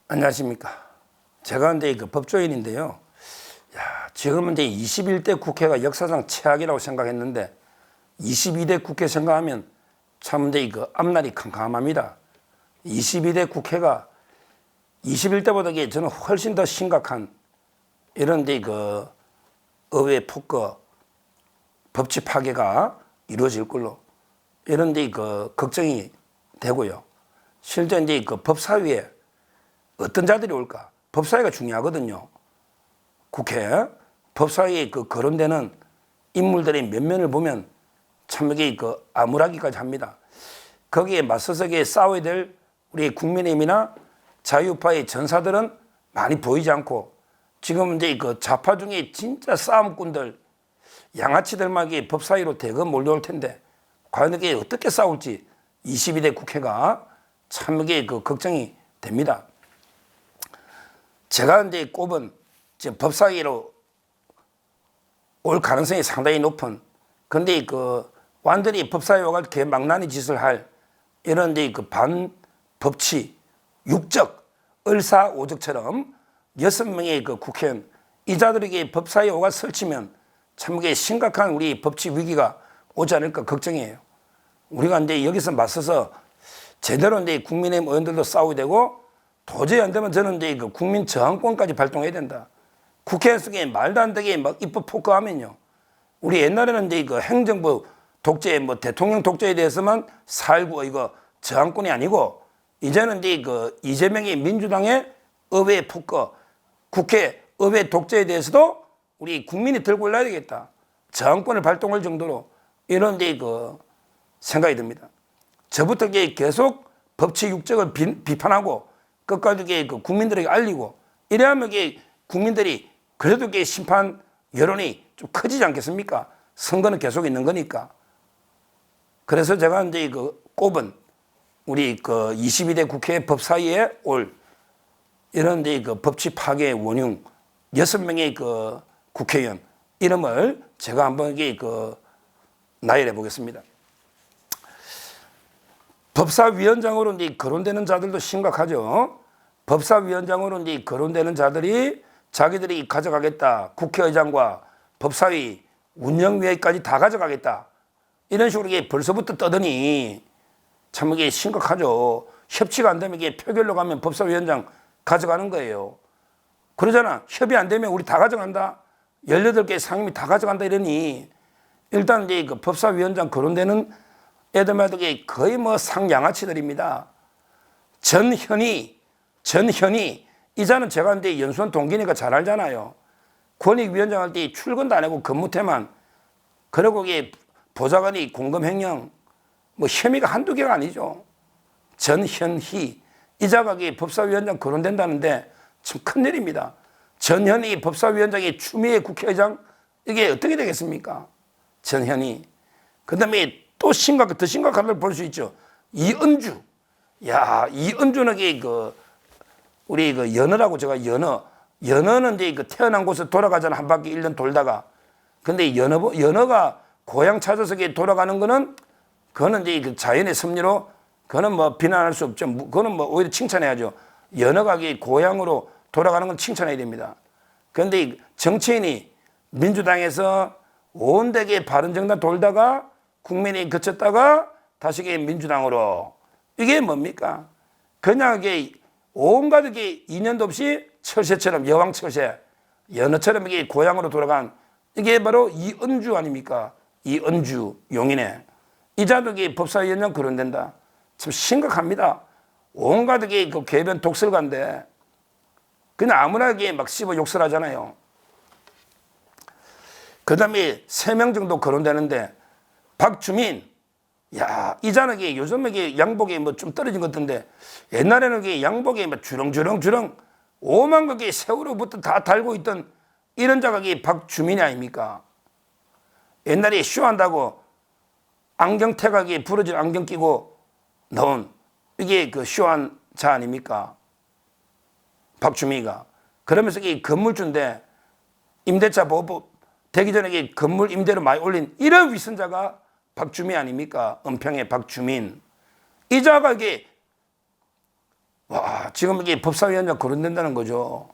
안녕하십니까. 제가 근데 그 법조인인데요. 지금은 이제 21대 국회가 역사상 최악이라고 생각했는데 22대 국회 생각하면 참 이제 그 앞날이 캄캄합니다. 22대 국회가 21대보다 저는 훨씬 더 심각한 이런 이제 그 의회 폭거, 법치 파괴가 이루어질 걸로 이런 이제 그 걱정이 되고요. 실제 이제 그 법사위에 어떤 자들이 올까? 법사위가 중요하거든요. 국회 법사위에 그 거론되는 인물들의 면면을 보면 참 이게 그 암울하기까지 합니다. 거기에 맞서서 싸워야 될 우리 국민의힘이나 자유파의 전사들은 많이 보이지 않고 지금 이제 그 좌파 중에 진짜 싸움꾼들 양아치들만 법사위로 대거 몰려올 텐데 과연 이게 어떻게 싸울지 22대 국회가 참 이게 그 걱정이 됩니다. 제가 이제 꼽은 지금 법사위로 올 가능성이 상당히 높은 근데 그 완전히 법사위가 개망나니 짓을 할 이런 이제 그 반법치 육적 을사오적처럼 6명의 그 국회의원 이자들에게 법사위 오가 설치면 참 이게 심각한 우리 법치 위기가 오지 않을까 걱정이에요. 우리가 이제 여기서 맞서서 제대로 이제 국민의힘 의원들도 싸워야 되고 도저히 안 되면 저는 이제 그 국민 저항권까지 발동해야 된다. 국회 속에 말도 안 되게 막 입법 폭거하면요. 우리 옛날에는 이제 그 행정부 독재, 뭐 대통령 독재에 대해서만 살고 이거 저항권이 아니고 이제는 이제 그 이재명의 민주당의 의회 폭거, 국회 의회 독재에 대해서도 우리 국민이 들고 올라야 되겠다. 저항권을 발동할 정도로 이런 이제 그 생각이 듭니다. 저부터 계속 법치 육적을 비판하고 끝까지 그 국민들에게 알리고 이래야 하면 국민들이 그래도 심판 여론이 좀 커지지 않겠습니까? 선거는 계속 있는 거니까. 그래서 제가 이제 그 꼽은 우리 그 22대 국회 법사위에 올 이런 이제 그 법치 파괴 원흉 6명의 그 국회의원 이름을 제가 한번 그 나열해 보겠습니다. 법사위원장으로 이제 거론되는 자들도 심각하죠. 법사위원장으로 이제 거론되는 자들이 자기들이 가져가겠다. 국회의장과 법사위 운영위원회까지 다 가져가겠다. 이런 식으로 벌써부터 떠드니 참 이게 심각하죠. 협치가 안 되면 표결로 가면 법사위원장 가져가는 거예요. 그러잖아. 협의 안 되면 우리 다 가져간다. 18개 상임위 다 가져간다 이러니 일단 이제 그 법사위원장 거론되는 애들마다 거의 뭐 상양아치들입니다. 전현희 이자는 제가 이제 연수원 동기니까 잘 알잖아요. 권익위원장 할 때 출근도 안 하고 근무태만 그리고 보좌관이 공금횡령 뭐 혐의가 한두 개가 아니죠. 전현희 이자가 법사위원장 거론된다는데 참 큰일입니다. 전현희 법사위원장이 추미애 국회의장 이게 어떻게 되겠습니까? 전현희. 그 다음에 또 더 심각한 걸 볼 수 있죠. 이은주. 이은주는 우리 그 연어라고 제가 연어는 이제 그 태어난 곳에 돌아가잖아. 한 바퀴 1년 돌다가. 근데 연어가 고향 찾아서 돌아가는 거는 그거는 이제 그 자연의 섭리로 그거는 뭐 비난할 수 없죠. 그거는 뭐 오히려 칭찬해야죠. 연어가 고향으로 돌아가는 건 칭찬해야 됩니다. 그런데 정치인이 민주당에서 온데게 바른정당 돌다가 국민이 거쳤다가 다시 민주당으로 이게 뭡니까? 그냥 온갖 인연도 없이 철새처럼 여왕철새 연어처럼 고향으로 돌아간 이게 바로 이은주 아닙니까? 이은주 용인에 이자도 법사위원장 거론된다. 참 심각합니다. 온갖 그 궤변 독설가인데 그냥 아무나 막 씹어 욕설 하잖아요. 그 다음에 3명 정도 거론되는데 박주민, 이자는 요즘에 양복이 뭐 좀 떨어진 것 같은데 옛날에는 양복에 뭐 주렁주렁 오만 개 세월호부터 다 달고 있던 이런 자가 박주민이 아닙니까? 옛날에 쇼한다고 안경테가 부러진 안경 끼고 나온 이게 그 쇼한 자 아닙니까? 박주민이가. 그러면서 건물주인데 임대차 보호 되기 전에 건물 임대료 많이 올린 이런 위선자가 박주민 아닙니까? 은평의 박주민. 이자가 와, 지금 이게 법사위원장 거론된다는 거죠.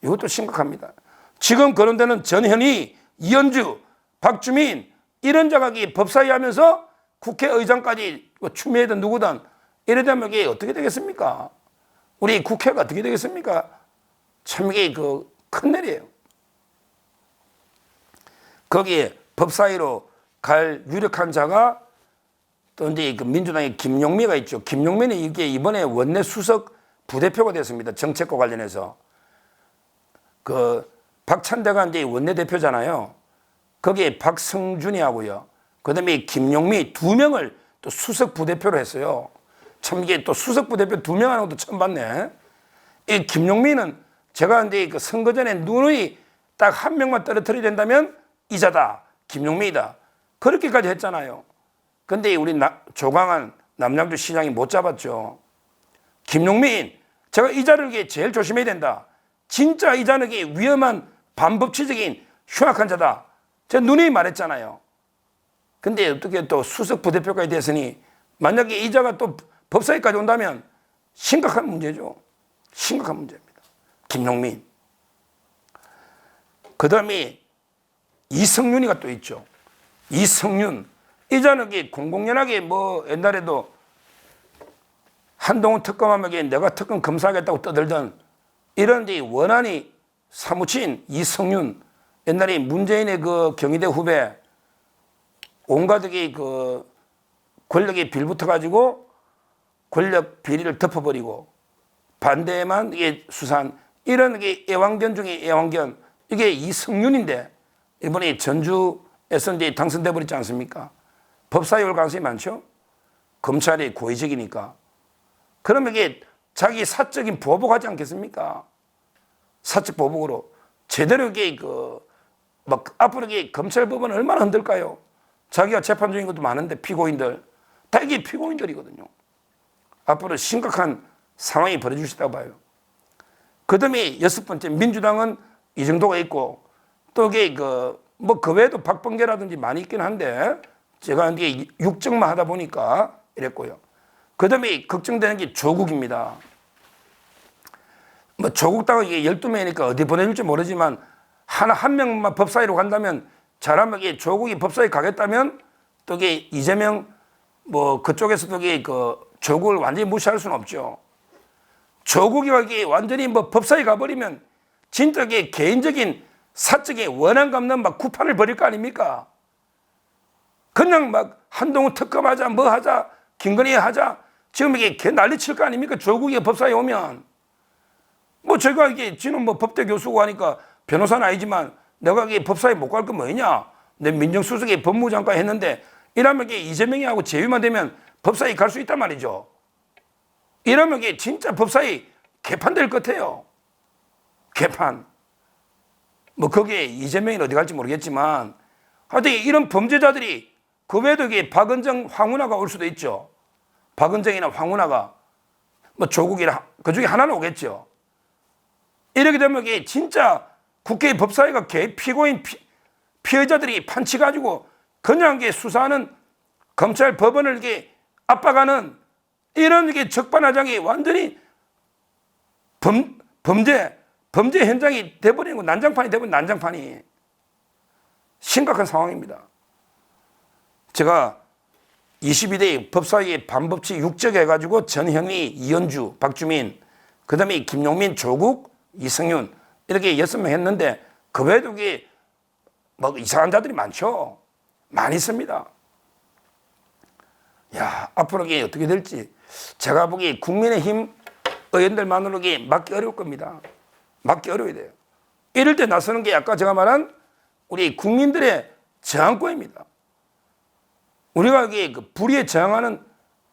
이것도 심각합니다. 지금 거론되는 전현희, 이현주, 박주민 이런 자각이 법사위 하면서 국회의장까지 추미애든 누구든 이러다면 이게 어떻게 되겠습니까? 우리 국회가 어떻게 되겠습니까? 참 이게 그 큰일이에요. 거기에 법사위로 갈 유력한 자가 또 이제 그 민주당의 김용미가 있죠. 김용미는 이게 이번에 원내 수석 부대표가 됐습니다. 정책과 관련해서. 그 박찬대가 이제 원내대표잖아요. 거기에 박성준이 하고요. 그 다음에 김용미 두 명을 또 수석 부대표로 했어요. 참 이게 또 수석 부대표 두 명 하는 것도 처음 봤네. 이 김용미는 제가 이제 그 선거 전에 누누이 딱 한 명만 떨어뜨려야 된다면 이자다. 김용미이다. 그렇게까지 했잖아요. 근데 우리 조광한 남양주 시장이 못 잡았죠. 김용민, 제가 이자를 제일 조심해야 된다. 진짜 이자는 위험한 반법치적인 흉악한 자다. 제가 누누이 말했잖아요. 근데 어떻게 또 수석 부대표까지 됐으니 만약에 이자가 또 법사위까지 온다면 심각한 문제죠. 심각한 문제입니다. 김용민. 그 다음에 이성윤이가 또 있죠. 이성윤. 이자는 공공연하게 뭐 옛날에도 한동훈 특검하면 내가 특검 검사하겠다고 떠들던 이런 원한이 사무친 이성윤. 옛날에 문재인의 그 경희대 후배 온갖 그 권력에 빌붙어가지고 권력 비리를 덮어버리고 반대에만 이게 수사한 이런 게 애완견 중에 애완견 이게 이성윤인데 이번에 전주에서 이제 당선돼 버렸지 않습니까? 법사위 올 가능성이 많죠. 검찰이 고의적이니까. 그러면 이게 자기 사적인 보복하지 않겠습니까? 사적 보복으로 제대로 이게 막 앞으로 이게 검찰 법원은 얼마나 흔들까요? 자기가 재판 중인 것도 많은데 피고인들 다 이게 피고인들이거든요. 앞으로 심각한 상황이 벌어질 수 있다고 봐요. 그 다음에 여섯 번째 민주당은 이 정도가 있고 또 이게 그 외에도 박범계라든지 많이 있긴 한데 제가 이게 육정만 하다 보니까 이랬고요. 그 다음에 걱정되는 게 조국입니다. 뭐 조국당은 이게 12명이니까 어디 보내줄지 모르지만 한 명만 법사위로 간다면 잘하면 이게 조국이 법사위 가겠다면 또 이게 이재명 뭐 그쪽에서도 이게 그 조국을 완전히 무시할 수는 없죠. 조국이 이게 완전히 뭐 법사위 가버리면 진짜 이게 개인적인 사적인 원한 갚는 막 구판을 벌일 거 아닙니까? 그냥 막 한동훈 특검하자 뭐 하자 김건희 하자 지금 이게 개 난리칠 거 아닙니까? 조국이 법사위 오면 뭐 제가 이게 지금 뭐 법대 교수고 하니까 변호사는 아니지만 내가 이게 법사위 못 갈 건 뭐냐? 내 민정수석에 법무장관 했는데 이러면 이게 이재명이 하고 제위만 되면 법사위 갈 수 있단 말이죠. 이러면 이게 진짜 법사위 개판될 것 같아요. 개판. 뭐 거기에 이재명이 어디 갈지 모르겠지만 하여튼 이런 범죄자들이 그 외에도 이게 박은정, 황운하가 올 수도 있죠. 박은정이나 황운하가 뭐 조국이나 그 중에 하나는 오겠죠. 이렇게 되면 이게 진짜 국회 법사위가 피고인 피해자들이 판치 가지고 그냥 이게 수사하는 검찰 법원을 이게 압박하는 이런 게 적반하장이 완전히 범죄 현장이 돼버리는 거 난장판이 돼버린 난장판이 심각한 상황입니다. 제가 22대 법사위에 반법치 6적 해가지고 전현희, 이현주, 박주민, 그 다음에 김용민, 조국, 이성윤 이렇게 6명 했는데 그 외에도 뭐 이상한 자들이 많죠. 많이 있습니다. 야, 앞으로 이게 어떻게 될지 제가 보기에 국민의힘 의원들만으로 막기 어려울 겁니다. 막기 어려워야 돼요. 이럴 때 나서는 게 아까 제가 말한 우리 국민들의 저항권입니다. 우리가 여기 불의에 저항하는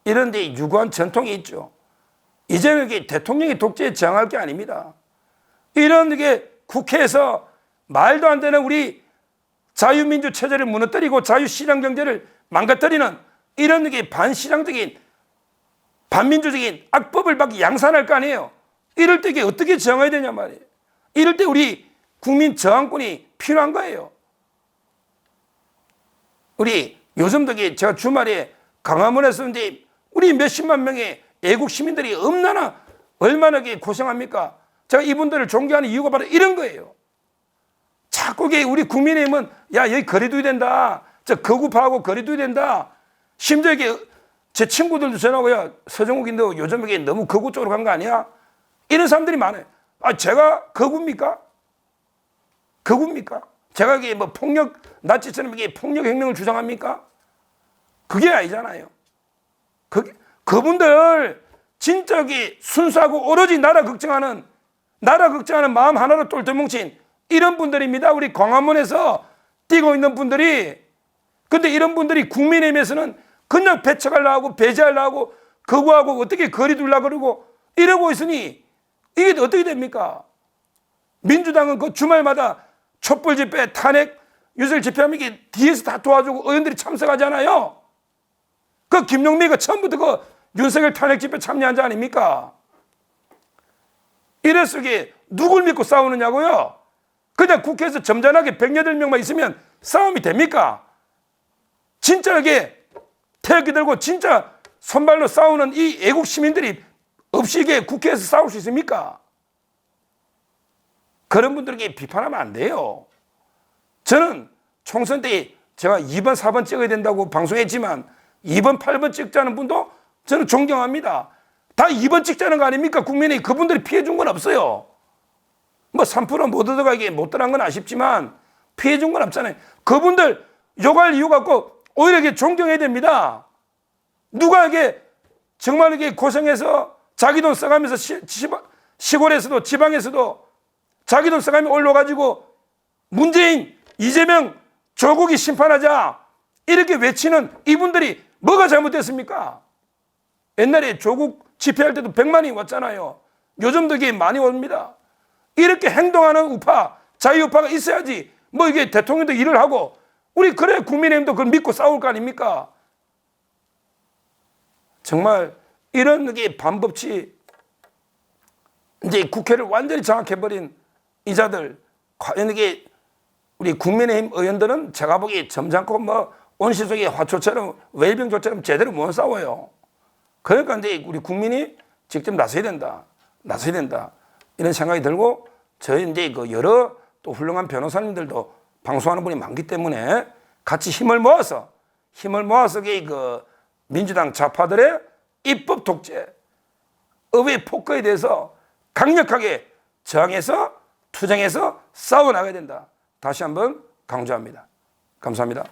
이런 데 유구한 전통이 있죠. 이제는 이게 대통령이 독재에 저항할 게 아닙니다. 이런 게 국회에서 말도 안 되는 우리 자유민주 체제를 무너뜨리고 자유시장 경제를 망가뜨리는 이런 게 반시장적인 반민주적인 악법을 막 양산할 거 아니에요. 이럴 때 이게 어떻게 저항해야 되냐 말이에요. 이럴 때 우리 국민 저항권이 필요한 거예요. 우리 요즘도 제가 주말에 강화문에서 이제 우리 몇십만 명의 애국 시민들이 엄나나 얼마나 고생합니까? 제가 이분들을 존경하는 이유가 바로 이런 거예요. 자꾸 우리 국민의힘은 야, 여기 거리 두야 된다. 저 거구파하고 거리 두야 된다. 심지어 제 친구들도 전화하고 야, 서정욱이 너 요즘 너무 거구 쪽으로 간 거 아니야? 이런 사람들이 많아요. 아, 제가 거구입니까? 거구입니까? 제가 뭐 폭력, 나치처럼 폭력 혁명을 주장합니까? 그게 아니잖아요. 그분들 진짜 순수하고 오로지 나라 걱정하는 마음 하나로 똘똘 뭉친 이런 분들입니다. 우리 광화문에서 뛰고 있는 분들이. 근데 이런 분들이 국민의힘에서는 그냥 배척하려고 배제하려고 거부하고 어떻게 거리 두려고 그러고 이러고 있으니 이게 어떻게 됩니까? 민주당은 그 주말마다 촛불 집회, 탄핵, 유세 집회하면 이게 뒤에서 다 도와주고 의원들이 참석하잖아요. 그 김용민이가 처음부터 그 윤석열 탄핵 집회 참여한 자 아닙니까? 이래서 누굴 믿고 싸우느냐고요? 그냥 국회에서 점잖하게 108명만 있으면 싸움이 됩니까? 진짜 태극기 들고 진짜 손발로 싸우는 이 애국 시민들이 없이 국회에서 싸울 수 있습니까? 그런 분들에게 비판하면 안 돼요. 저는 총선 때 제가 2번, 4번 찍어야 된다고 방송했지만 2번, 8번 찍자는 분도 저는 존경합니다. 다 2번 찍자는 거 아닙니까? 국민이 그분들이 피해 준 건 없어요. 뭐 3% 못 얻어가게 못 들어간 건 아쉽지만 피해 준 건 없잖아요. 그분들 욕할 이유가 없고 오히려 존경해야 됩니다. 누가 정말 고생해서 자기 돈 써가면서 시골에서도 지방에서도 자기 돈 써가며 올려가지고 문재인, 이재명, 조국이 심판하자 이렇게 외치는 이분들이 뭐가 잘못됐습니까? 옛날에 조국 집회할 때도 100만이 왔잖아요. 요즘도 많이 옵니다. 이렇게 행동하는 우파, 자유우파가 있어야지 뭐 대통령도 일을 하고 우리 그래 국민의힘도 그걸 믿고 싸울 거 아닙니까? 정말 이런 반법치 국회를 완전히 장악해버린 이자들, 과연 우리 국민의힘 의원들은 제가 보기에 점잖고 뭐 온실 속의 화초처럼 웰병조처럼 제대로 못 싸워요. 그러니까 우리 국민이 직접 나서야 된다. 이런 생각이 들고 저희 여러 또 훌륭한 변호사님들도 방송하는 분이 많기 때문에 같이 힘을 모아서 민주당 좌파들의 입법 독재, 의회 폭거에 대해서 강력하게 저항해서 투쟁해서 싸워나가야 된다. 다시 한번 강조합니다. 감사합니다.